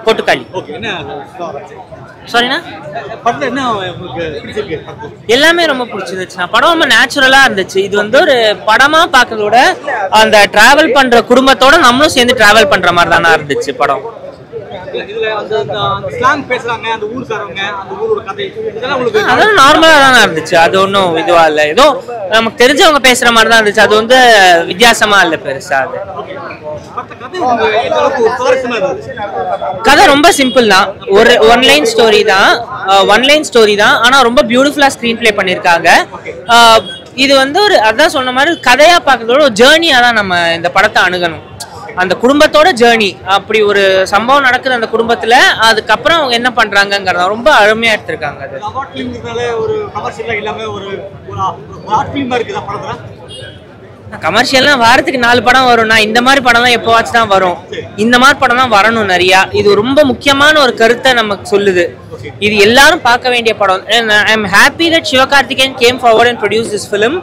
போட்டுக்காளி சாரிண்ணா எல்லாமே ரொம்ப பிடிச்சிருந்துச்சுண்ணா. படம் ரொம்ப நேச்சுரலா இருந்துச்சு. இது வந்து ஒரு படமா பார்க்கறதோட அந்த டிராவல் பண்ற குடும்பத்தோட நம்மளும் சேர்ந்து டிராவல் பண்ற மாதிரி தானே இருந்துச்சு படம். அதெல்லாம் நார்மலா தானே இருந்துச்சு. அது ஒன்றும் இதுவா இல்லை. ஏதோ நமக்கு தெரிஞ்சவங்க பேசுற மாதிரி தான் இருந்துச்சு. அது வந்து வித்தியாசமா இல்லை பெருசா. அது கதை ரொம்ப சிம்பிள் தான். ஒரு ஒன்லைன் ஸ்டோரி தான். ஆனா ரொம்ப பியூட்டிஃபுல்லா ஸ்கிரீன் பிளே பண்ணிருக்காங்க. இது வந்து ஒரு அதான் சொன்ன மாதிரி கதையா பார்க்கறதோட ஒரு ஜேர்னியா தான் நம்ம இந்த படத்தை அணுகணும். அந்த குடும்பத்தோட ஜேர்னி, அப்படி ஒரு சம்பவம் நடக்குது அந்த குடும்பத்துல, அதுக்கப்புறம் அவங்க என்ன பண்றாங்கிறத ரொம்ப அருமையா எடுத்திருக்காங்க. அது கமர்ஷியல்லாம் வாரத்துக்கு 4 படம் வரும்னா இந்த மாதிரி படம் தான் எப்போவாச்சும் தான் வரும். இந்த மாதிரி படம் தான் வரணும் நிறையா. இது ரொம்ப முக்கியமான ஒரு கருத்தை நமக்கு சொல்லுது. இது எல்லாரும் பார்க்க வேண்டிய படம். I am happy that Sivakarthikeyan came forward and produce this film.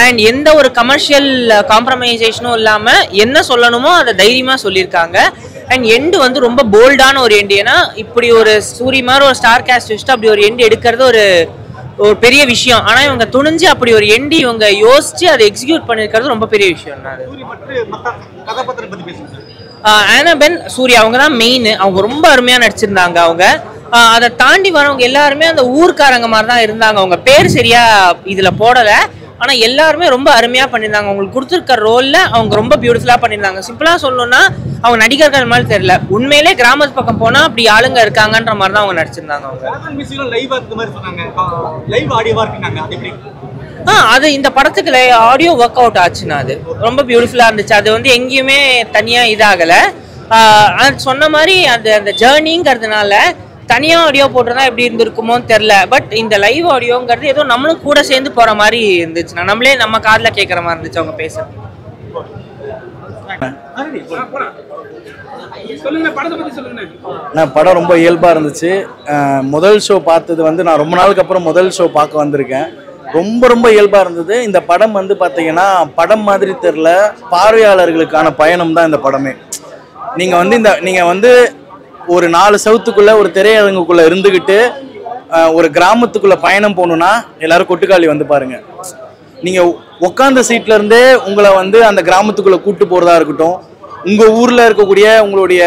And எந்த ஒரு கமர்ஷியல் காம்ப்ரமைசேஷனும் இல்லாமல் என்ன சொல்லணுமோ அதை தைரியமாக சொல்லியிருக்காங்க. அண்ட் எண்டு வந்து ரொம்ப போல்டான ஒரு எண்டு. ஏன்னா இப்படி ஒரு சூரி மாதிரி ஒரு ஸ்டார் கேஸ்ட் வச்சுட்டு அப்படி ஒரு எண்டு எடுக்கிறது ஒரு பெரிய விஷயம். ஆனா இவங்க துணிஞ்சு அப்படி ஒரு எண்டு இவங்க யோசிச்சு அதை எக்ஸிக்யூட் பண்ணிருக்கிறது ரொம்ப பெரிய விஷயம். ஆனபென் சூர்யா அவங்க தான் மெயின். அவங்க ரொம்ப அருமையா நடிச்சிருந்தாங்க. அவங்க அதை தாண்டி வரவங்க எல்லாருமே அந்த ஊர்க்காரங்க மாதிரி தான் இருந்தாங்க. அவங்க பேர் சரியா இதுல போடல, ஆனா எல்லாருமே ரொம்ப அருமையா பண்ணியிருந்தாங்க. அவங்களுக்கு கொடுத்துருக்க ரோல்ல அவங்க ரொம்ப பியூட்டிஃபுல்லா பண்ணியிருந்தாங்க. சிம்பிளா சொல்லணும்னா அவங்க நடிகர்கள் மாதிரி தெரியல, உண்மையிலே கிராமத்து பக்கம் போனா அப்படி ஆளுங்க இருக்காங்கன்ற மாதிரி தான் அவங்க நடிச்சிருந்தாங்க. அது இந்த படத்துக்கு ஆடியோ ஒர்க் அவுட் ஆச்சுன்னா அது ரொம்ப பியூட்டிஃபுல்லா இருந்துச்சு. அது வந்து எங்கேயுமே தனியா இதாகல. சொன்ன மாதிரி அந்த ஜேர்னிங்கிறதுனால தனியா ஆடியோ போட்டுருந்தா எப்படி இருந்திருக்குமோன்னு தெரியல. பட் இந்த லைவ் ஆடியோங்கிறது ஏதோ நம்மளும் கூட சேர்ந்து போற மாதிரி இருந்துச்சுன்னா, நம்மளே நம்ம காதுல கேட்கற மாதிரி இருந்துச்சு அவங்க பேசுறது. படம் ரொம்ப இயல்பா இருந்துச்சு. முதல் ஷோ பார்த்தது வந்து நான் ரொம்ப நாளுக்கு அப்புறம் முதல் ஷோ பார்க்க வந்திருக்கேன். ரொம்ப இயல்பா இருந்தது. இந்த படம் வந்து பார்த்தீங்கன்னா படம் மாதிரி தெரியல, பார்வையாளர்களுக்கான பயணம் தான் இந்த படமே. நீங்க வந்து ஒரு 4 சவுத்துக்குள்ள ஒரு திரையரங்குக்குள்ள இருந்துகிட்டு ஒரு கிராமத்துக்குள்ள பயணம் போகணும்னா எல்லாரும் கொட்டுக்காளி வந்து பாருங்க. நீங்க உட்கார்ந்த சீட்ல இருந்தே உங்களை வந்து அந்த கிராமத்துக்குள்ள கூட்டு போறதா இருக்கட்டும், உங்க ஊர்ல இருக்கக்கூடிய உங்களுடைய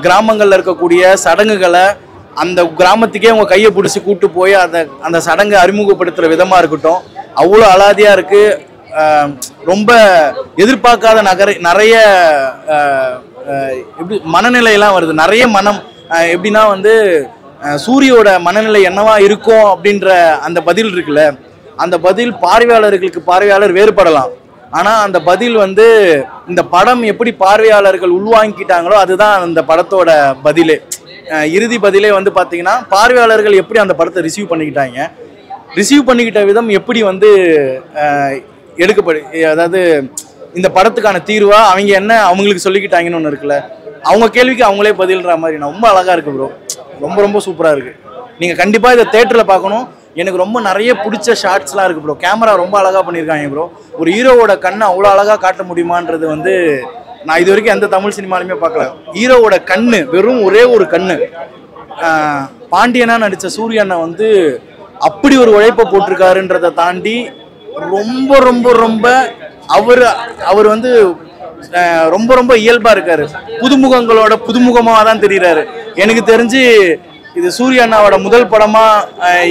கிராமங்கள்ல இருக்கக்கூடிய சடங்குகளை அந்த கிராமத்துக்கே உங்க கையை பிடிச்சி கூட்டு போய் அந்த சடங்கை அறிமுகப்படுத்துற விதமா இருக்கட்டும், அவ்வளோ அலாதியா இருக்கு. ரொம்ப எதிர்பார்க்காத நிறைய எப்படி மனநிலையெல்லாம் வருது. நிறைய மனம் எப்படின்னா வந்து சூரியோட மனநிலை என்னவா இருக்கும் அப்படின்ற அந்த பதில் இருக்குல்ல, அந்த பதில் பார்வையாளர் வேறுபடலாம். ஆனால் அந்த பதில் வந்து இந்த படம் எப்படி பார்வையாளர்கள் உள்வாங்கிக்கிட்டாங்களோ அதுதான் அந்த படத்தோட பதிலே. இறுதி பதிலே வந்து பார்த்தீங்கன்னா பார்வையாளர்கள் எப்படி அந்த படத்தை ரிசீவ் பண்ணிக்கிட்ட விதம் எப்படி வந்து அதாவது இந்த படத்துக்கான தீர்வா அவங்க என்ன அவங்களுக்கு சொல்லிக்கிட்டாங்கன்னு ஒன்று இருக்குல்ல, அவங்க கேள்விக்கு அவங்களே பதில்ற மாதிரி ரொம்ப அழகா இருக்கு ப்ரோ. ரொம்ப சூப்பரா இருக்கு. நீங்க கண்டிப்பா இதை தியேட்டர்ல பார்க்கணும். எனக்கு ரொம்ப நிறைய பிடிச்ச ஷார்ட்ஸ்லாம் இருக்கு ப்ரோ. கேமரா ரொம்ப அழகா பண்ணியிருக்காங்க ப்ரோ. ஒரு ஹீரோவோட கண்ணை அவ்வளோ அழகா காட்ட முடியுமான்றது வந்து நான் இது வரைக்கும் எந்த தமிழ் சினிமாலுமே பார்க்கல. ஹீரோவோட கண்ணு வெறும் ஒரே ஒரு கண்ணு. பாண்டியனா நடித்த சூரியனை வந்து அப்படி ஒரு உழைப்பை போட்டிருக்காருன்றதை தாண்டி ரொம்ப அவர் வந்து ரொம்ப இயல்பா இருக்காரு. புதுமுகங்களோட புதுமுகமாக தான் தெரிகிறாரு. எனக்கு தெரிஞ்சு இது சூரிய அண்ணாவோட முதல் படமா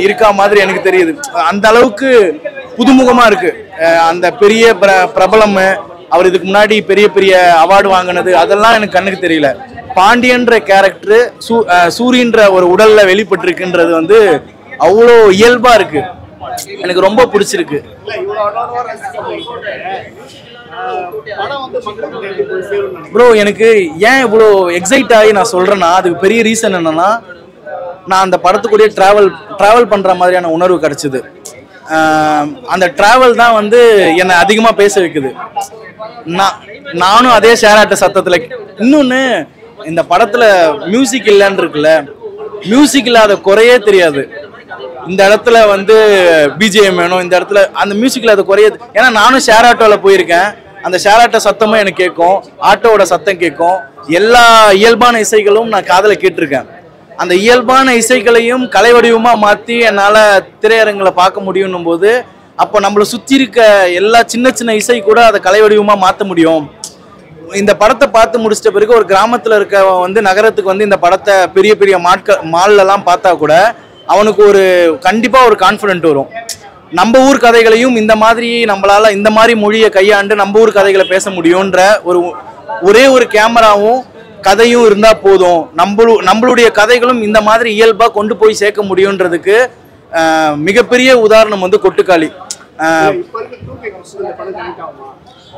இருக்கா மாதிரி எனக்கு தெரியுது. அந்த அளவுக்கு புதுமுகமா இருக்கு. அந்த பெரிய பிரபலம், அவர் இதுக்கு முன்னாடி பெரிய அவார்டு வாங்கினது அதெல்லாம் எனக்கு கண்ணுக்கு தெரியல. பாண்டியன்ற கேரக்டர் சூரியன்ற ஒரு உடல்ல வெளிப்பட்டிருக்குன்றது வந்து அவ்வளோ இயல்பா இருக்கு. எனக்கு ரொம்ப பிடிச்சிருக்கு. ப்ரோ எனக்கு ஏன் இவ்வளோ எக்ஸைட் ஆகி நான் சொல்றேன்னா அதுக்கு பெரிய ரீசன் என்னன்னா, நான் அந்த படத்துக்குள்ளே டிராவல் பண்ற மாதிரியான உணர்வு கிடைச்சது. அந்த டிராவல் தான் வந்து என்னை அதிகமா பேச வைக்குது. நானும் அதே ஷேராட்ட சத்தத்துல. இன்னொன்னு, இந்த படத்துல மியூசிக் இல்லைன்னு இருக்குல்ல, மியூசிக் இல்லாத குறையே தெரியாது. இந்த இடத்துல வந்து பிஜிஎம் வேணும், இந்த இடத்துல அந்த மியூசிக்ல அது குறையாது. ஏன்னா நானும் ஷேர் ஆட்டோவில் போயிருக்கேன். அந்த ஷேர் ஆட்டோ சத்தமும் எனக்கு கேட்கும், ஆட்டோவோட சத்தம் கேட்கும். எல்லா இயல்பான இசைகளும் நான் காதில் கேட்டிருக்கேன். அந்த இயல்பான இசைகளையும் கலை வடிவமாக மாற்றி என்னால் திரையரங்கில் பார்க்க முடியும் போது அப்போ நம்மளை சுற்றி இருக்க எல்லா சின்ன சின்ன இசை கூட அதை கலை வடிவமாக மாற்ற முடியும். இந்த படத்தை பார்த்து முடிச்சிட்ட பிறகு ஒரு கிராமத்தில் இருக்க வந்து நகரத்துக்கு வந்து இந்த படத்தை பெரிய பெரிய மால்லலாம் பார்த்தா கூட அவனுக்கு ஒரு கண்டிப்பாக ஒரு கான்ஃபிடென்ட் வரும். நம்ம ஊர் கதைகளையும் இந்த மாதிரி நம்மளால இந்த மாதிரி மொழியை கையாண்டு நம்ம ஊர் கதைகளை பேச முடியுன்ற ஒரே ஒரு கேமராவும் கதையும் இருந்தால் போதும், நம்மளுடைய கதைகளும் இந்த மாதிரி இயல்பாக கொண்டு போய் சேர்க்க முடியுன்றதுக்கு மிகப்பெரிய உதாரணம் வந்து கொட்டுக்காளி.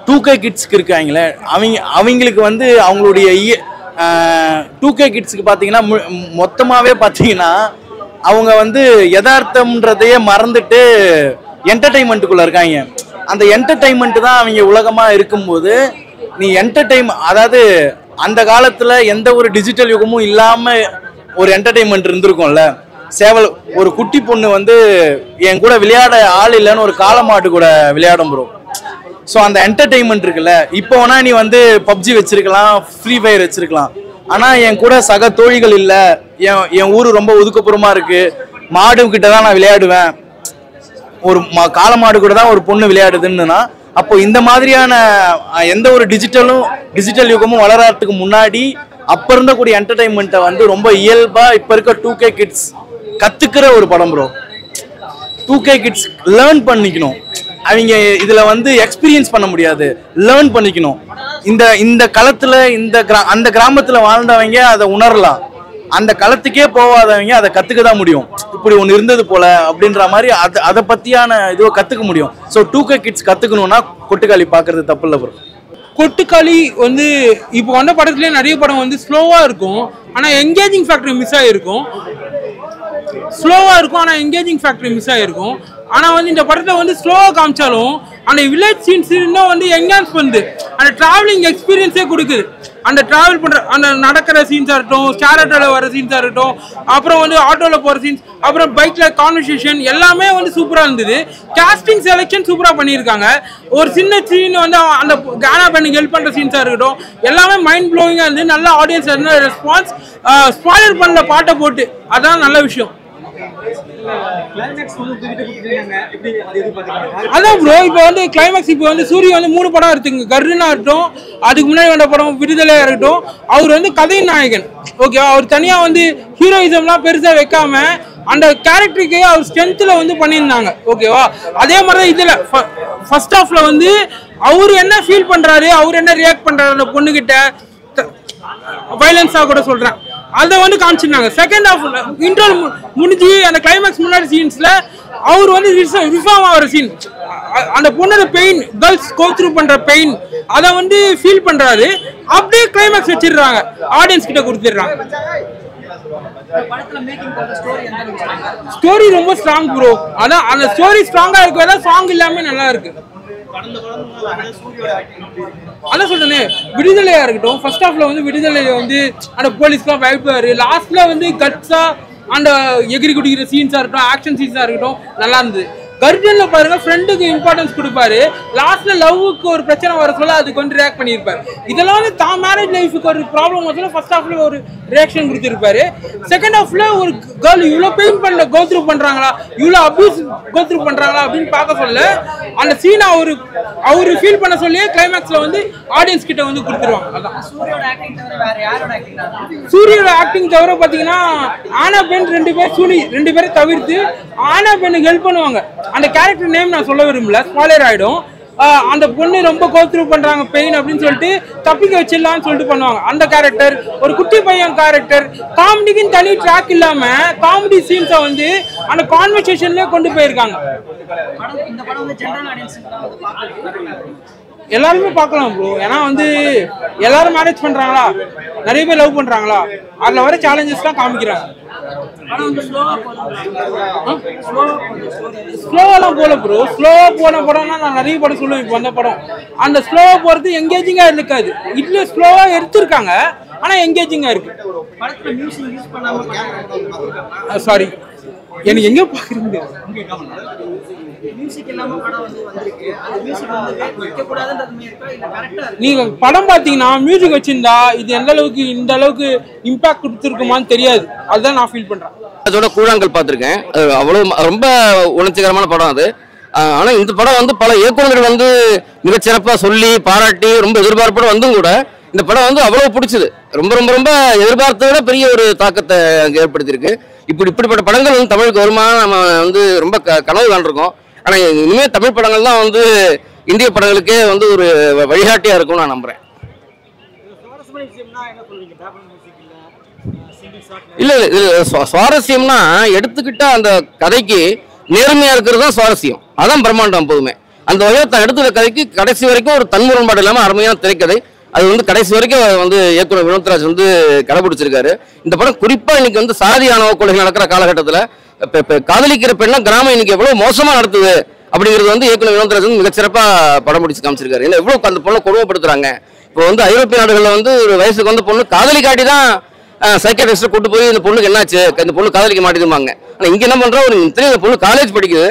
2K கிட்ஸ்க்கு இருக்காங்களே அவங்களுக்கு வந்து அவங்களுடைய 2K கிட்ஸ்க்கு பார்த்தீங்கன்னா மொத்தமாகவே பார்த்தீங்கன்னா அவங்க வந்து யதார்த்தம்ன்றதையே மறந்துட்டு என்டர்டெயின்மெண்ட்டுக்குள்ளே இருக்காங்க. அந்த என்டர்டெயின்மெண்ட் தான் அவங்க உலகமாக இருக்கும்போது நீ அதாவது அந்த காலத்தில் எந்த ஒரு டிஜிட்டல் யுகமும் இல்லாமல் ஒரு என்டர்டெயின்மெண்ட் இருந்திருக்கும்ல. ஒரு குட்டி பொண்ணு வந்து என் கூட விளையாட ஆள் இல்லைன்னு ஒரு காளமாட்டு கூட விளையாடும் ப்ரோ. ஸோ அந்த என்டர்டெயின்மெண்ட் இருக்குல்ல, இப்போ வேணா நீ வந்து பப்ஜி வச்சிருக்கலாம், ஃப்ரீ ஃபயர் வச்சிருக்கலாம், ஆனால் என் கூட சக தோழிகள் இல்லை, என் ஊர் ரொம்ப ஒதுக்குப்புறமா இருக்கு, மாடு கிட்ட தான் நான் விளையாடுவேன், ஒரு காளமாடு கூட தான் ஒரு பொண்ணு விளையாடுதுன்னா அப்போ இந்த மாதிரியான எந்த ஒரு டிஜிட்டல் யுகமும் வளர்றதுக்கு முன்னாடி அப்போ இருந்தக்கூடிய என்டர்டெயின்மெண்ட்டை வந்து ரொம்ப இயல்பாக இப்போ இருக்க 2K கிட்ஸ் கற்றுக்கிற ஒரு படம் ப்ரோ. 2K கிட்ஸ் லேர்ன் பண்ணிக்கணும். அவங்க இதில் வந்து எக்ஸ்பீரியன்ஸ் பண்ண முடியாது, லேர்ன் பண்ணிக்கணும். இந்த களத்தில் அந்த கிராமத்தில் வாழ்ந்தவங்க அதை உணரலாம், அந்த களத்துக்கே போகாதவங்க அதை கற்றுக்க தான் முடியும். இப்படி ஒன்று இருந்தது போல அப்படின்ற மாதிரி அதை பற்றியான இதுவை கற்றுக்க முடியும். ஸோ 2K கிட்ஸ் கற்றுக்கணுன்னா கொட்டுக்காளி பார்க்குறது தப்பு இல்லை ப்ரோ. கொட்டுக்காளி வந்து இப்போ வந்த படத்துலேயே நிறைய படம் வந்து ஸ்லோவாக இருக்கும், ஆனால் என்கேஜிங் ஃபேக்டர் மிஸ் ஆகிருக்கும். ஸ்லோவாக இருக்கும் ஆனால் என்கேஜிங் ஃபேக்டர் மிஸ் ஆகிருக்கும். ஆனால் வந்து இந்த படத்தில் வந்து ஸ்லோவாக காமிச்சாலும் அந்த வில்லேஜ் சீன்ஸ் இன்னும் வந்து என்ஹான்ஸ் பண்ணுது, அந்த ட்ராவலிங் எக்ஸ்பீரியன்ஸே கொடுக்குது. அந்த ட்ராவல் பண்ணுற அந்த நடக்கிற சீன்ஸாக இருக்கட்டும், ஸ்டார் ஆட்டோவில் வர சீன்ஸாக இருக்கட்டும், அப்புறம் வந்து ஆட்டோவில் போகிற சீன்ஸ், அப்புறம் பைக்கில் கான்வர்சேஷன் எல்லாமே வந்து சூப்பராக இருந்தது. கேஸ்டிங் செலெக்ஷன் சூப்பராக பண்ணியிருக்காங்க. ஒரு சின்ன சீன் வந்து அந்த கானா பெண்ணுக்கு ஹெல்ப் பண்ணுற சீன்ஸாக இருக்கட்டும், எல்லாமே மைண்ட் ப்ளோவிங்காக இருந்து நல்ல ஆடியன்ஸ் ரெஸ்பான்ஸ். ஸ்பாயிலர் பண்ணல பாட்டை போட்டு, அதான் நல்ல விஷயம். அதான் ப்ரோ, இப்போ வந்து கிளைமேக்ஸ் இப்போ வந்து சூரிய வந்து 3 படம் இருக்குங்க. கர்ணனா இருக்கட்டும், அதுக்கு முன்னாடி வந்த படம் விடுதலையா இருக்கட்டும், அவர் வந்து கதை நாயகன். ஓகேவா, அவர் தனியாக வந்து ஹீரோயிசம்லாம் பெருசாக வைக்காம அந்த கேரக்டருக்கு அவர் ஸ்ட்ரென்த்தில் வந்து பண்ணியிருந்தாங்க. ஓகேவா, அதே மாதிரி தான் இதில் ஃபர்ஸ்ட் ஹாஃப்ல வந்து அவர் என்ன ஃபீல் பண்ணுறாரு, அவர் என்ன ரியாக்ட் பண்ணுறாரு அந்த பொண்ணுகிட்ட, வயலன்ஸாக கூட சொல்கிறேன், அதை வந்து காமிச்சிருந்தாங்க. செகண்ட் ஹாஃப்ல இன்ட்ரோல் முடிஞ்சு அந்த கிளைமேக்ஸ் முன்னாடி சீன்ஸ்ல அவர் வந்து ரிஃபார்ம் ஆகிற சீன், அந்த பொண்ணோட பெயின், கேர்ள்ஸ் கோ த்ரூ பண்ற பெயின், அதை வந்து ஃபீல் பண்றாரு. அப்படியே கிளைமேக்ஸ் வச்சிடுறாங்க, ஆடியன்ஸ் கிட்ட கொடுத்துடுறாங்க. ஸ்டோரி ரொம்ப ஸ்ட்ராங் ப்ரோ. அதான் அந்த ஸ்டோரி ஸ்ட்ராங்கா இருக்கு, சாங் எல்லாமே நல்லா இருக்கு. அதான் சொல்றேனே, விடுதலையா இருக்கட்டும், ஃபர்ஸ்ட் ஹாஃப்ல வந்து விடுதலையில வந்து அந்த போலீஸ்லாம் பயப்படுவாரு, லாஸ்ட்ல வந்து கட்ஸா அந்த எகிரி குடிக்கிற சீன்ஸா இருக்கட்டும், ஆக்ஷன் சீன்ஸா இருக்கட்டும் நல்லா இருந்தது. கர்ஜன்ல பாருங்க, ஃப்ரெண்டுக்கு இம்பார்ட்டன்ஸ் கொடுப்பாரு, லாஸ்ட்ல லவ்வுக்கு ஒரு பிரச்சனை வர சொல்ல அதுக்கு வந்து ரியாக்ட் பண்ணியிருப்பாரு. இதெல்லாம் வந்து தான் மேரேஜ் லைஃபுக்கு ஒரு ப்ராப்ளம் வர ஃபர்ஸ்ட் ஹாஃப்ல ஒரு ரியாக்ஷன் கொடுத்துருப்பாரு. செகண்ட் ஹாஃப்ல ஒரு கேர்ள் இவ்வளோ பெயின் பண்ணல கோத்ரூ பண்றாங்களா, இவ்வளோ அபியூஸ் கோத்ரூ பண்றாங்களா அப்படின்னு பார்க்க சொல்ல அந்த சீனை அவரு ஃபீல் பண்ண சொல்லியே கிளைமேக்ஸ்ல வந்து ஆடியன்ஸ் கிட்ட வந்து கொடுத்துருவாங்க. அதான் சூரியோட ஆக்டிங் தவிர பாத்தீங்கன்னா ஆனா பெண் 2 பேரை தவிர்த்து ஆனா பெண்ணுக்கு ஹெல்ப் பண்ணுவாங்க. அந்த கேரக்டர் நேம் நான் சொல்ல விரும்பல, ஸ்பாயிலர் ஆயிடும். அந்த பொண்ணு ரொம்ப கோத்ரூ பண்றாங்க பெயின் அப்படின்னு சொல்லிட்டு தப்பிக்க வச்சிடலாம்னு சொல்லிட்டு பண்ணுவாங்க. அந்த கேரக்டர் ஒரு குட்டி பையன் கேரக்டர், காமெடிக்குன்னு தனி ட்ராக் இல்லாம காமெடி சீன்ஸை வந்து அந்த கான்வர்சேஷன்லயே கொண்டு போயிருக்காங்க. எல்லாருமே பார்க்கலாம் ப்ரோ. ஏன்னா வந்து எல்லாரும் மேரேஜ் பண்றாங்களா, நிறைய பேர் லவ் பண்றாங்களா, அதுல வர சேலஞ்சஸ் தான் காமிக்கிறாங்க. ஸ்லோவெல்லாம் போல ப்ரோ, ஸ்லோவா போன படம்னா நான் நிறைய படம் சொல்லுவேன். இப்போ வந்த படம் அந்த ஸ்லோவா போறது எங்கேஜிங்கா இருக்காது. இதுல ஸ்லோவா எடுத்திருக்காங்க ஆனா எங்கேஜிங்கா இருக்கு. சாரி, எனக்கு எங்க பாக்குறீங்க நீங்க படம் பாத்தீங்கன்னா மியூசிக் வச்சிருந்தா இது எந்த அளவுக்கு இந்த அளவுக்கு இம்பாக்ட் கொடுத்துருக்குமான்னு தெரியாது. அதுதான் நான் ஃபீல் பண்றேன். அதோட கூழாங்கல் பார்த்துருக்கேன். அவ்வளவு ரொம்ப உணர்ச்சிகரமான படம் அது. ஆனா இந்த படம் வந்து பல இயக்குநர்கள் வந்து மிகச்சிறப்பா சொல்லி பாராட்டி ரொம்ப எதிர்பார்ப்போட வந்தும் கூட இந்த படம் வந்து அவ்வளவு பிடிச்சது. ரொம்ப ரொம்ப ரொம்ப எதிர்பார்த்ததை விட பெரிய ஒரு தாக்கத்தை அங்கே ஏற்படுத்தியிருக்கு. இப்படிப்பட்ட படங்கள் வந்து தமிழுக்கு வருமா நம்ம வந்து ரொம்ப கனவு காண்டிருக்கோம். ஆனா இனிமேல் தமிழ் படங்கள் தான் வந்து இந்திய படங்களுக்கே வந்து ஒரு வழிகாட்டியா இருக்கும்னு நான் நம்புறேன். இல்ல சுவாரஸ்யம்னா எடுத்துக்கிட்ட அந்த கதைக்கு நேர்மையா இருக்கிறது தான் சுவாரஸ்யம். அதான் பிரம்மாண்டம் போதுமே. அந்த வகையை தான் எடுத்துக்கிற கதைக்கு கடைசி வரைக்கும் ஒரு தன்முரண்பாடு இல்லாம அருமையான திரைக்கதை. அது வந்து கடைசி வரைக்கும் வந்து இயக்குனர் வினோத்ராஜ் வந்து கடைபிடிச்சிருக்காரு. இந்த படம் குறிப்பா இன்னைக்கு வந்து சாதி ஆணவ கொலைகள் நடக்கிற காலகட்டத்தில் காதலிக்கிற பெண்ணா கிராமம் இன்னைக்கு எவ்வளவு மோசமா நடத்துது அப்படிங்கிறது வந்து இயக்குனர் வினோத்ராஜ் வந்து மிகச்சிறப்பா படம் பிடிச்சு காமிச்சிருக்காரு. ஏன்னா எவ்வளவு அந்த பொண்ணை கொடுமைப்படுத்துறாங்க. இப்போ வந்து ஐரோப்பிய நாடுகளில் வந்து ஒரு வயசுக்கு வந்து பொண்ணு காதலி காட்டி தான் சைக்கியாட்ரிஸ்ட்டை கூட்டு போய் இந்த பொண்ணுக்கு என்னாச்சு, இந்த பொண்ணு காதலிக்க மாட்டேங்குவாங்க. ஆனால் இங்கே என்ன பண்ணுறோம், ஒரு இந்த பொண்ணு காலேஜ் படிக்குது,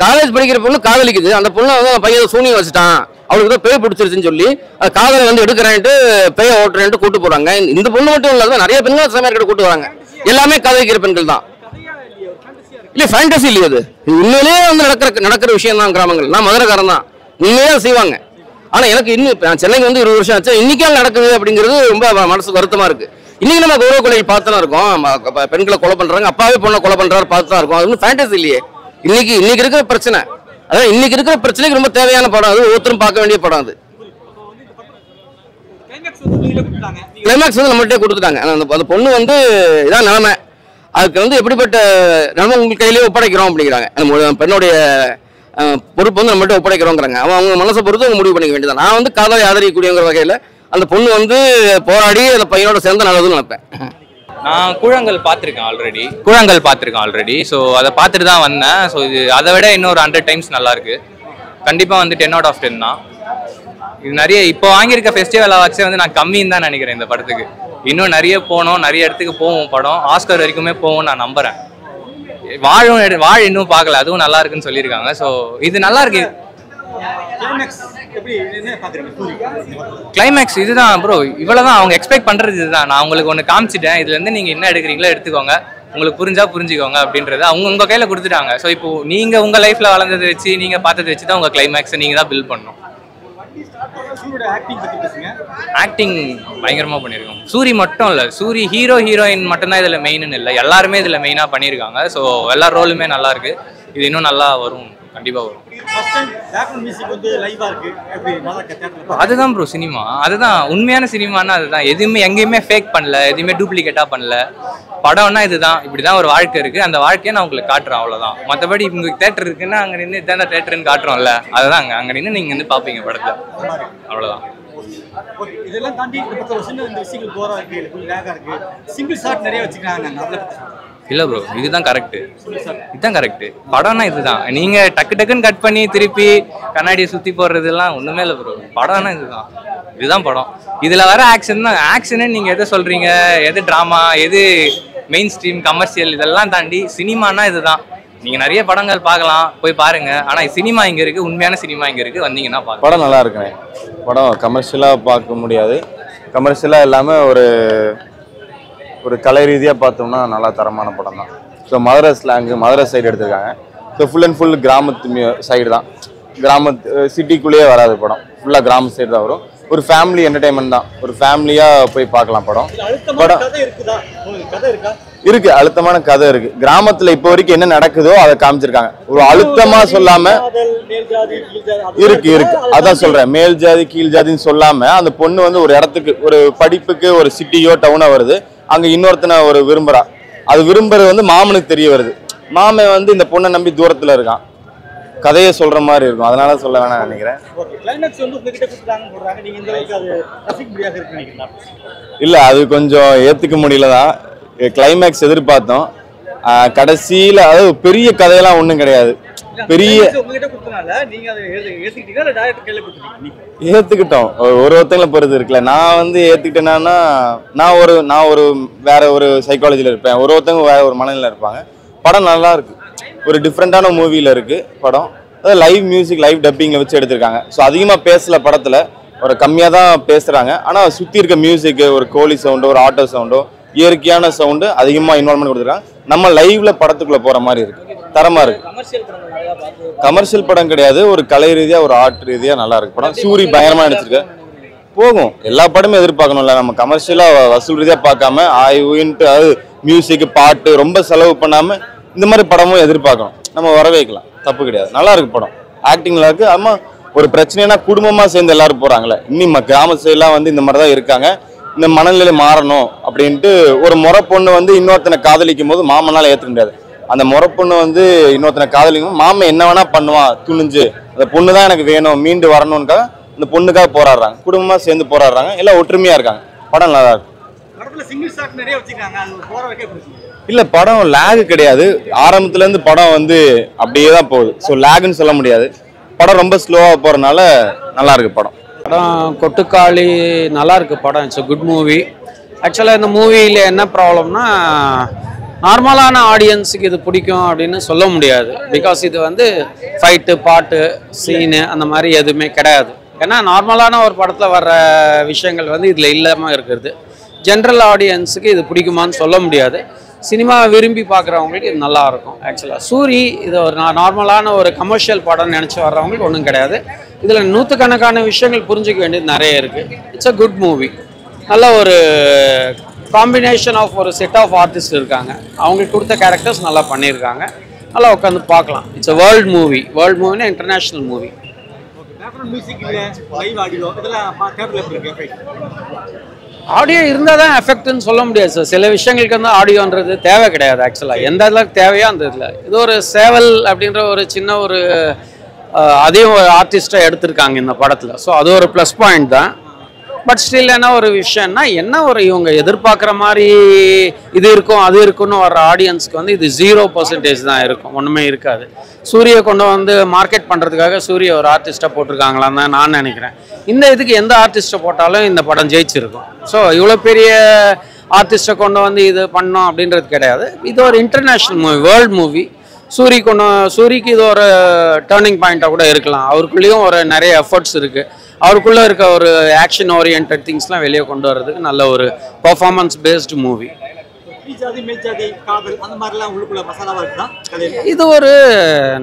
காலேஜ் படிக்கிற பொண்ணு காதலிக்குது. அந்த பொண்ணை வந்து பையன் சூனியம் வச்சுட்டான், அவளுக்கு தான் பேய் பிடிச்சிருச்சுன்னு சொல்லி காதலை வந்து எடுக்கிறேன்ட்டு பேயை ஓட்டுறேன்ட்டு கூட்டு போகிறாங்க. இந்த பொண்ணு மட்டும் இல்லாத நிறைய பெண்கள் சமையல் கூட்டு வராங்க. எல்லாமே காதலிக்கிற பெண்கள் தான். இல்லை ஃபேண்டசி இல்லையா, அது உண்மையிலேயே வந்து நடக்கிற விஷயம் தான். கிராமங்கள் நான் மதுரைக்காரன் தான், உண்மையாக செய்வாங்க. ஆனால் எனக்கு இன்னும் சென்னைக்கு வந்து 20 வருஷம் ஆச்சு, இன்னைக்கால் நடக்குது அப்படிங்கிறது ரொம்ப மனசுக்கு வருத்தமாக இருக்குது. இன்னைக்கு நம்ம கௌரவ கொலைகள் பார்த்து தான் இருக்கோம். பெண்களை கொலை பண்றாங்க, அப்பாவே பொண்ணை கொலை பண்றாரு பார்த்து தான் இருக்கோம். அது ஒன்றும் ஃபேண்டசி இல்லையே. இன்னைக்கு இருக்கிற பிரச்சனை, அதாவது இன்னைக்கு இருக்கிற பிரச்சனைக்கு ரொம்ப தேவையான படம். அது ஒவ்வொருத்தரும் பார்க்க வேண்டிய படம். அது கிளைமேக்ஸ் வந்து நம்மள்கிட்ட கொடுத்துட்டாங்க. அந்த பொண்ணு வந்து இதான் நிலைமை, அதுக்கு வந்து எப்படிப்பட்ட நிலைமை உங்களுக்கு கையிலேயே ஒப்படைக்கிறோம் அப்படிங்கிறாங்க. பெண்ணுடைய பொறுப்பு வந்து நம்மள்கிட்ட ஒப்படைக்கிறோங்கிறாங்க. அவங்க மனசை பொறுத்து அவங்க முடிவு பண்ணிக்க வேண்டியதான். நான் வந்து காதலை ஆதரிக்கக்கூடியங்கிற வகையில் அந்த பொண்ணு வந்து போராடி அந்த பையனோட சேர்ந்து நல்லதுன்னு நினைப்பேன். நான் கூழாங்கல் பார்த்துருக்கேன் ஆல்ரெடி. ஸோ அதை பார்த்துட்டு தான் வந்தேன். ஸோ இது அதை விட இன்னொரு 100 டைம்ஸ் நல்லா இருக்கு. கண்டிப்பாக வந்து 10 out of 10 தான். இது நிறைய இப்போ வாங்கியிருக்க ஃபெஸ்டிவல் அவார்ட்ஸே வந்து நான் கம்மின்னு தான் நினைக்கிறேன் இந்த படத்துக்கு. இன்னும் நிறைய போகணும், நிறைய இடத்துக்கு போவோம். படம் ஆஸ்கர் வரைக்குமே போவோம் நான் நம்புறேன். வாழ் இன்னும் பார்க்கல, அதுவும் நல்லா இருக்குன்னு சொல்லியிருக்காங்க. ஸோ இது நல்லா இருக்கு. கிளைமேக்ஸ் இதுதான் ப்ரோ, இவ்வளவுதான் அவங்க எக்ஸ்பெக்ட் பண்றது. இதுதான் நான் உங்களுக்கு ஒன்று காமிச்சிட்டேன், இதுல இருந்து நீங்க என்ன எடுக்கிறீங்களோ எடுத்துக்கோங்க, உங்களுக்கு புரிஞ்சா புரிஞ்சுக்கோங்க அப்படின்றத அவங்க உங்க கையில கொடுத்துட்டாங்க. ஸோ இப்போ நீங்க உங்க லைஃப்ல வளர்ந்ததை வச்சு நீங்க பார்த்ததை வச்சு தான் உங்க கிளைமேக்ஸ் நீங்க தான் பில்ட் பண்ணணும். ஆக்டிங் பயங்கரமா பண்ணியிருக்கோம். சூரி மட்டும் இல்ல, சூரி ஹீரோயின் மட்டும்தான் இதுல மெயின்னு இல்லை, எல்லாருமே இதுல மெயினா பண்ணியிருக்காங்க. ஸோ எல்லா ரோலுமே நல்லா இருக்கு. இது இன்னும் நல்லா வரும், கண்டிப்பா வரும். அதுதான் ப்ரோ சினிமா, அதுதான் உண்மையான சினிமானா அதுதான். எதுவுமே எங்கேயுமே ஃபேக் பண்ணல, எதுவுமே டூப்ளிகேட்டா பண்ணல. படம்னா இதுதான், இப்படிதான் ஒரு வாழ்க்கை இருக்கு, அந்த வாழ்க்கையை நான் உங்களுக்கு காட்டுறேன், அவ்வளவுதான். மற்றபடி உங்களுக்கு தேட்டர் இருக்குன்னா அங்க நின்று இதான் தேட்டர்னு காட்டுறோம்ல, அதுதான் அங்க நின்று நீங்க வந்து பாப்பீங்க படத்துல, அவ்வளவுதான். இதெல்லாம் தாண்டி விஷயங்கள் போரா இருக்கு, லேகா இருக்கு, சிங்கிள் ஷாட் நிறைய வச்சுக்கிறாங்க. இல்ல ப்ரோ, இதுதான் கரெக்ட், இதுதான் கரெக்ட். படம்னா இதுதான். நீங்க டக்குன்னு கட் பண்ணி திருப்பி கண்ணாடியை சுத்தி போடுறதுலாம் ஒண்ணுமே இல்லை ப்ரோ. படம்னா இதுதான் படம். இதுல வர ஆக்ஷன் தான் ஆக்ஷனு. நீங்க எதை சொல்றீங்க, எது டிராமா, எது மெயின் ஸ்ட்ரீம் கமர்ஷியல், இதெல்லாம் தாண்டி சினிமானா இதுதான். நீங்க நிறைய படங்கள் பார்க்கலாம், போய் பாருங்க. ஆனா சினிமா இங்க இருக்கு, உண்மையான சினிமா இங்க இருக்கு, வந்தீங்கன்னா பாருங்க. படம் நல்லா இருக்குண்ணே. படம் கமர்ஷியலா பார்க்க முடியாது, கமர்ஷியலா இல்லாம ஒரு கலை ரீதியாக பார்த்தோம்னா நல்லா தரமான படம் தான். So Madurai slang, Madurai side எடுத்திருக்காங்க. ஸோ ஃபுல் அண்ட் ஃபுல் கிராமத்து சைடு தான், சிட்டிக்குள்ளேயே வராது படம், ஃபுல்லாக கிராம சைடு தான் வரும். ஒரு ஃபேமிலி என்டர்டைன்மெண்ட் தான், ஒரு ஃபேமிலியாக போய் பார்க்கலாம் படம். இருக்கு, அழுத்தமான கதை இருக்கு. கிராமத்தில் இப்போ வரைக்கும் என்ன நடக்குதோ அதை காமிச்சிருக்காங்க. ஒரு அழுத்தமாக சொல்லாம இருக்கு, அதான் சொல்றேன். மேல் ஜாதி கீழ் ஜாதின்னு சொல்லாம அந்த பொண்ணு வந்து ஒரு இடத்துக்கு, ஒரு படிப்புக்கு ஒரு சிட்டியோ டவுனோ வருது, அங்க இன்னொருத்தனை ஒரு விரும்புறா. அது விரும்புறது வந்து மாமனுக்கு தெரிய வருது. மாமன் வந்து இந்த பொண்ணை நம்பி தூரத்துல இருக்கான். கதையை சொல்ற மாதிரி இருக்கும், அதனால சொல்ல வேணாம் நினைக்கிறேன். இல்ல அது கொஞ்சம் ஏத்துக்க முடியலதான். கிளைமேக்ஸ் எதிர்பார்த்தோம், கடைசியில அதாவது பெரிய கதையெல்லாம் ஒண்ணும் கிடையாது. பெரிய ஏத்துக்கிட்டோம், ஒருத்தங்களை பொறுத்து இருக்குல்ல. நான் வந்து ஏத்துக்கிட்டேன்னா நான் ஒரு வேற ஒரு சைக்காலஜில இருப்பேன், ஒருத்தவங்க வேற ஒரு மனநிலையில இருப்பாங்க. படம் நல்லா இருக்கு. ஒரு டிஃப்ரெண்ட்டான மூவியில் இருக்குது படம். அதாவது லைவ் மியூசிக் லைவ் டப்பிங்கில் வச்சு எடுத்திருக்காங்க. ஸோ அதிகமாக பேசல படத்தில், ஒரு கம்மியாக தான் பேசுகிறாங்க. ஆனால் சுற்றி இருக்க மியூசிக்கு, ஒரு கோழி சவுண்டோ ஒரு ஆட்டோ சவுண்டோ இயற்கையான சவுண்டு அதிகமாக இன்வால்மெண்ட் கொடுத்துருக்காங்க. நம்ம லைவ்ல படத்துக்குள்ளே போகிற மாதிரி இருக்குது, தரமாக இருக்குது. கமர்ஷியல் படம் கிடையாது, ஒரு கலை ரீதியாக ஒரு ஆர்ட் ரீதியாக நல்லா இருக்கு படம். சூரி பயங்கரமாக நடிச்சிருக்கு. போகும், எல்லா படமும் எதிர்பார்க்கணும்ல, நம்ம கமர்ஷியலாக வசூல் ரீதியாக பார்க்காம ஆய்வுன்ட்டு அதாவது மியூசிக் பாட்டு ரொம்ப செலவு பண்ணாமல் இந்த மாதிரி படமும் எதிர்பார்க்கணும். நம்ம வரவேற்கலாம், தப்பு கிடையாது. நல்லா இருக்கு படம், ஆக்டிங் நல்லா இருக்கு. ஆமாம், ஒரு பிரச்சனைனா குடும்பமாக சேர்ந்து எல்லாரும் போகிறாங்களே, இன்னும் கிராம சைடெலாம் வந்து இந்த மாதிரி தான் இருக்காங்க. இந்த மனநிலை மாறணும் அப்படின்ட்டு ஒரு முறை பொண்ணு வந்து இன்னொருத்தனை காதலிக்கும் போது மாமனால் ஏற்றுக்க முடியாது. அந்த முறை பொண்ணு வந்து இன்னொருத்தனை காதலிக்கும் மாமன் என்ன வேணா பண்ணுவான் துணிஞ்சு, அந்த பொண்ணு தான் எனக்கு வேணும் மீண்டு வரணும்னுக்காக அந்த பொண்ணுக்காக போராடுறாங்க, குடும்பமாக சேர்ந்து போராடுறாங்க, எல்லாம் ஒற்றுமையாக இருக்காங்க. படம் நல்லா இருக்கு. இல்லை, படம் லேக் கிடையாது. ஆரம்பத்துலேருந்து படம் வந்து அப்படியே தான் போகுது. ஸோ லேக்னு சொல்ல முடியாது. படம் ரொம்ப ஸ்லோவாக போகிறனால நல்லா இருக்கு படம். படம் கொட்டுக்காளி நல்லா இருக்கு படம். It's a good movie. ஆக்சுவலாக இந்த மூவியில் என்ன ப்ராப்ளம்னா, நார்மலான ஆடியன்ஸுக்கு இது பிடிக்கும் அப்படின்னு சொல்ல முடியாது. பிகாஸ் இது வந்து ஃபைட்டு பாட்டு சீனு அந்த மாதிரி எதுவுமே கிடையாது. ஏன்னா நார்மலான ஒரு படத்தில் வர்ற விஷயங்கள் வந்து இதில் இல்லாமல் இருக்கிறது. ஜென்ரல் ஆடியன்ஸுக்கு இது பிடிக்குமான்னு சொல்ல முடியாது. சினிமா விரும்பி பார்க்குறவங்களுக்கு இது நல்லாயிருக்கும். ஆக்சுவலாக சூரி இது ஒரு நார்மலான ஒரு கமர்ஷியல் படம்னு நினச்சி வர்றவங்களுக்கு ஒன்றும் கிடையாது. இதில் நூற்றுக்கணக்கான விஷயங்கள் புரிஞ்சிக்க வேண்டியது நிறைய இருக்குது. It's a good movie. நல்ல ஒரு காம்பினேஷன் ஆஃப் ஒரு செட் ஆஃப் ஆர்டிஸ்ட் இருக்காங்க, அவங்களுக்கு கொடுத்த கேரக்டர்ஸ் நல்லா பண்ணியிருக்காங்க. நல்லா உட்காந்து பார்க்கலாம். It's a world movie. வேர்ல்ட் மூவினா இன்டர்நேஷ்னல் மூவி. ஆடியோ இருந்தால் தான் எஃபெக்ட்னு சொல்ல முடியாது சார். சில விஷயங்களுக்கு வந்து ஆடியோன்றது தேவை கிடையாது. ஆக்சுவலாக எந்த இதில் தேவையோ அந்த இதில் இது ஒரு சேவல் அப்படின்ற ஒரு சின்ன ஒரு அதையும் ஒரு ஆர்டிஸ்டாக எடுத்திருக்காங்க இந்த படத்தில். ஸோ அது ஒரு ப்ளஸ் பாயிண்ட் தான். பட் ஸ்டில் என்ன ஒரு விஷயம்னா, என்ன ஒரு இவங்க எதிர்பார்க்குற மாதிரி இது இருக்கும் அது இருக்குன்னு வர்ற ஆடியன்ஸ்க்கு வந்து இது 0% தான் இருக்கும், ஒன்றுமே இருக்காது. சூரிய கொண்டு வந்து மார்க்கெட் பண்ணுறதுக்காக சூரிய ஒரு ஆர்டிஸ்ட்டாக போட்டிருக்காங்களான்னு தான் நான் நினைக்கிறேன். இந்த இதுக்கு எந்த ஆர்டிஸ்ட்டை போட்டாலும் இந்த படம் ஜெயிச்சிருக்கும். ஸோ இவ்வளோ பெரிய ஆர்டிஸ்ட்டை கொண்டு வந்து இது பண்ணோம் அப்படின்றது கிடையாது. இது ஒரு இன்டர்நேஷ்னல் மூவி, வேர்ல்டு மூவி. சூரிக்கு இது ஒரு டேர்னிங் பாயிண்ட்டாக கூட இருக்கலாம். அவருக்குள்ளேயும் ஒரு நிறைய எஃபர்ட்ஸ் இருக்குது. அவருக்குள்ளே இருக்க ஒரு ஆக்ஷன் ஓரியன்ட் திங்ஸ்லாம் வெளியே கொண்டு வர்றதுக்கு நல்ல ஒரு பர்ஃபார்மன்ஸ் பேஸ்டு மூவி. இது ஒரு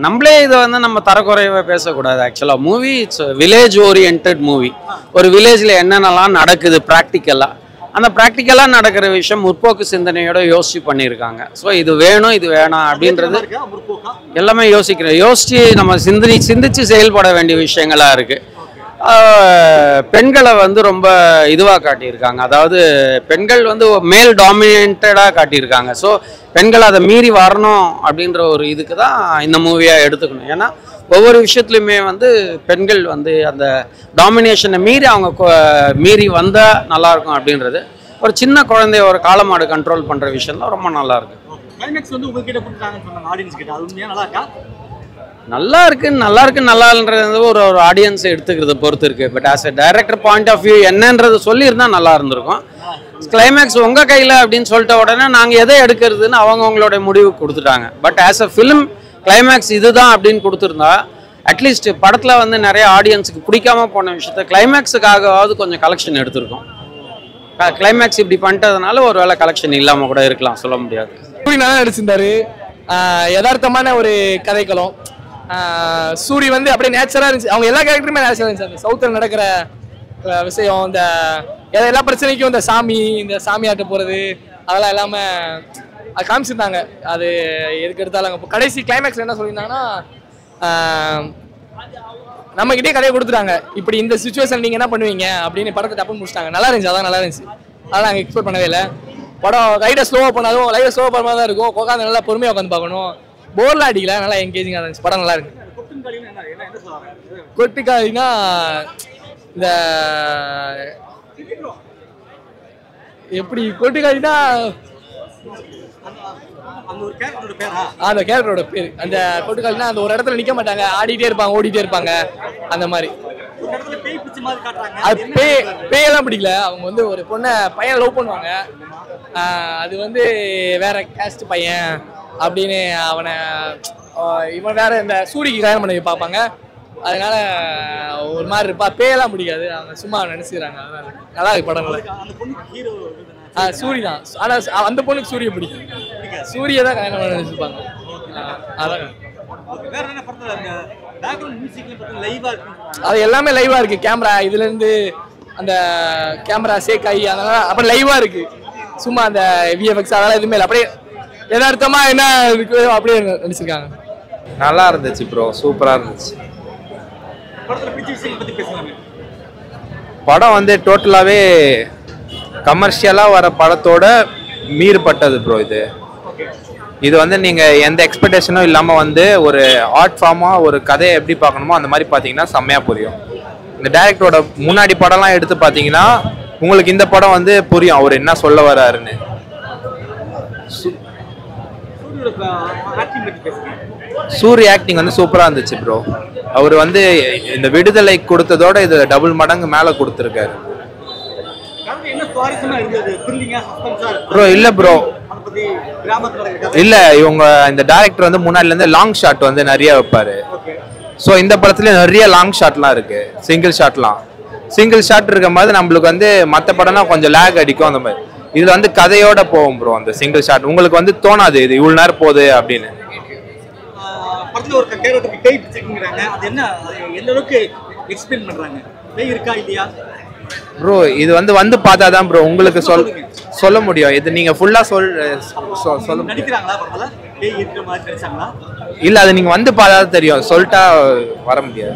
நம்மளே இதை வந்து நம்ம தரக்குறைவாக பேசக்கூடாது. ஆக்சுவலாக movie it's village orient movie. ஒரு வில்லேஜில் என்னென்னலாம் நடக்குது ப்ராக்டிக்கலாக, அந்த ப்ராக்டிக்கலாக நடக்கிற விஷயம் முற்போக்கு சிந்தனையோட யோசிச்சு பண்ணியிருக்காங்க. ஸோ இது வேணும் இது வேணாம் அப்படின்றது எல்லாமே யோசிச்சு நம்ம சிந்திச்சு செயல்பட வேண்டிய விஷயங்களாக இருக்குது. பெண்களை வந்து ரொம்ப இதுவாக காட்டியிருக்காங்க. அதாவது பெண்கள் வந்து மேல் டாமினேட்டடாக காட்டியிருக்காங்க. ஸோ பெண்கள் அதை மீறி வரணும் அப்படின்ற ஒரு இதுக்கு தான் இந்த மூவியாக எடுத்துக்கணும். ஏன்னா ஒவ்வொரு விஷயத்துலையுமே வந்து பெண்கள் வந்து அந்த டாமினேஷனை மீறி மீறி வந்தால் நல்லாயிருக்கும் அப்படின்றது. ஒரு சின்ன குழந்தைய ஒரு காளமாடு கண்ட்ரோல் பண்ணுற விஷயம்லாம் ரொம்ப நல்லாயிருக்கு. நல்லா இருக்குன்றது ஒரு ஆடியன்ஸை எடுத்துக்கிறத பொறுத்து இருக்குது. But as a director point of view என்னன்றது சொல்லியிருந்தா நல்லா இருந்திருக்கும். கிளைமேக்ஸ் உங்கள் கையில் அப்படின்னு சொல்லிட்ட உடனே நாங்கள் எதை எடுக்கிறதுன்னு அவங்களுடைய முடிவு கொடுத்துட்டாங்க. But as a film climax இதுதான் அப்படின்னு கொடுத்துருந்தா அட்லீஸ்ட் படத்தில் வந்து நிறைய ஆடியன்ஸுக்கு பிடிக்காம போன விஷயத்த கிளைமேக்ஸுக்காகவாவது கொஞ்சம் கலெக்ஷன் எடுத்திருக்கோம். கிளைமேக்ஸ் இப்படி பண்ணிட்டதுனால ஒரு வேளை கலெக்ஷன் இல்லாமல் கூட இருக்கலாம், சொல்ல முடியாது. நல்லா நடிச்சிருந்தாரு. யதார்த்தமான ஒரு கதைக்களம். சூரி வந்து அப்படியே நேச்சராக இருந்துச்சு. அவங்க எல்லா கேரக்டருமே நேச்சராக இருந்துச்சு. அந்த சவுத்தில் நடக்கிற விஷயம், இந்த எல்லா பிரச்சனைக்கும் இந்த சாமியாட்ட போகிறது அதெல்லாம் எல்லாமே அது காமிச்சிருந்தாங்க. அது எதுக்கு எடுத்தாலும் இப்போ கடைசி கிளைமேக்ஸில் என்ன சொல்லியிருந்தாங்கன்னா, நம்மகிட்டே கதையை கொடுத்துட்டாங்க, இப்படி இந்த சுச்சுவேஷன் நீங்கள் என்ன பண்ணுவீங்க அப்படின்னு படத்தை டப்புன்னு முடிச்சிட்டாங்க. நல்லா இருந்துச்சு, அதான் நல்லா இருந்துச்சு. அதெல்லாம் நாங்கள் எக்ஸ்பெக்ட் பண்ணவே இல்லை. படம் லைட்டாக ஸ்லோவாக பண்ணாலும் லைட்டாக ஸ்லோவாக பண்ண தான் இருக்கும். உட்காந்து நல்லா பொறுமையாக உட்காந்து பார்க்கணும். போர்லாம் அடிக்கல, நல்லா என்கேஜிங்காக இருந்துச்சு. படம் நல்லா இருக்கு. கொட்டுக்காலினா இந்த எப்படி கொட்டுக்காலினா அந்த கேரக்டரோட பேர். அந்த கொட்டுக்காலினா அந்த ஒரு இடத்துல நிற்க மாட்டாங்க, ஆடிட்டே இருப்பாங்க ஓடிட்டே இருப்பாங்க அந்த மாதிரி. அது பேயெல்லாம் பிடிக்கல. அவங்க வந்து ஒரு பொண்ணை பையன் லவ் பண்ணுவாங்க. அது வந்து வேற கேஸ்ட் பையன் அப்படின்னு அவனை இவன் வேற இந்த சூரிக்கு கல்யாணம் பண்ணி பார்ப்பாங்க. அதனால ஒரு மாதிரி இருப்பா, பேயெல்லாம் முடியாது, அவங்க சும்மா நினைச்சுக்கிறாங்க. அதனால நல்லா இருக்கு படங்கள். அந்த பொண்ணுக்கு ஹீரோ சூரி தான். ஆனா அந்த பொண்ணுக்கு சூரிய பிடிக்கும். சூரிய தான் கல்யாணம் பண்ண நினைச்சிருப்பாங்க. அதான் வேற என்ன படத்துல அந்த பேக்ரவுண்ட் மியூசிக்ல பார்த்தா லைவா இருக்கு. அது எல்லாமே லைவா இருக்கு. கேமரா இதுல இருந்து அந்த கேமரா சேக் ஆகி அதனால அப்புறம் லைவா இருக்கு. சும்மா அந்த விஎஃப்எக்ஸ் அதெல்லாம் எதுவுமே இல்லை, அப்படியே யதார்த்தமா என்ன இருக்கு அப்படியே நடிச்சிருக்காங்க. நல்லா இருந்துச்சு ப்ரோ, சூப்பரா இருந்துச்சு. படத்துல பிடிச்ச விஷயங்களை பத்தி பேசலாமே. படம் வந்து டோட்டலாவே கமர்ஷியலா வர படத்தோட மீறுபட்டது ப்ரோ. இது வந்து நீங்க எந்த எக்ஸ்பெக்டேஷனும் இல்லாம வந்து ஒரு ஆர்ட் ஃபார்மா ஒரு கதையை எப்படி பார்க்கணுமோ அந்த மாதிரி பாத்தீங்கன்னா செம்மையா புரியும். இந்த டைரக்டரோட முன்னாடி படம்லாம் எடுத்து பாத்தீங்கன்னா உங்களுக்கு இந்த படம் வந்து புரியும் அவர் என்ன சொல்ல வர்றாருன்னு. சூரிய ஆக்டிங் வந்து சூப்பரா இருந்துச்சு ப்ரோ. அவர் வந்து இந்த விடுதலை கொடுத்ததோட இது டபுள் மடங்கு மேல கொடுத்துருக்காரு ப்ரோ. இல்ல ப்ரோ, இல்ல இவங்க இந்த டைரக்டர் வந்து முன்னாடில இருந்து லாங் ஷாட் வந்து நிறைய வைப்பாரு. ஸோ இந்த படத்துல நிறைய லாங் ஷாட்லாம் இருக்கு, சிங்கிள் ஷாட் இருக்கும் போது நம்மளுக்கு வந்து மற்ற படம்னா கொஞ்சம் லேக் அடிக்கும். அந்த மாதிரி இதுல வந்து கதையோட போகும் ப்ரோ. அந்த சிங்கிள் ஷாட் உங்களுக்கு வந்து தோணாது இது இவ்வளவு நேரம் போகுது அப்படின்னு. படத்துல ஒரு கேரக்டருக்கு பேய் பிடிச்சிருக்காங்க, அது என்ன எந்த அளவுக்கு எக்ஸ்பிளைன் பண்றாங்க? பேய் இருக்கா இல்லையா ப்ரோ? இது வந்து பார்த்தாதான் ப்ரோ உங்களுக்கு சொல்ல முடியும். இது நீங்க ஃபுல்லா சொல்ல நடிக்கிறாங்களா படத்துல? பேய் இருக்கிற மாதிரி நடிச்சாங்களா? இல்ல அது நீங்க வந்து பார்த்தா தெரியும், சொல்லிட்டா வர முடியாது.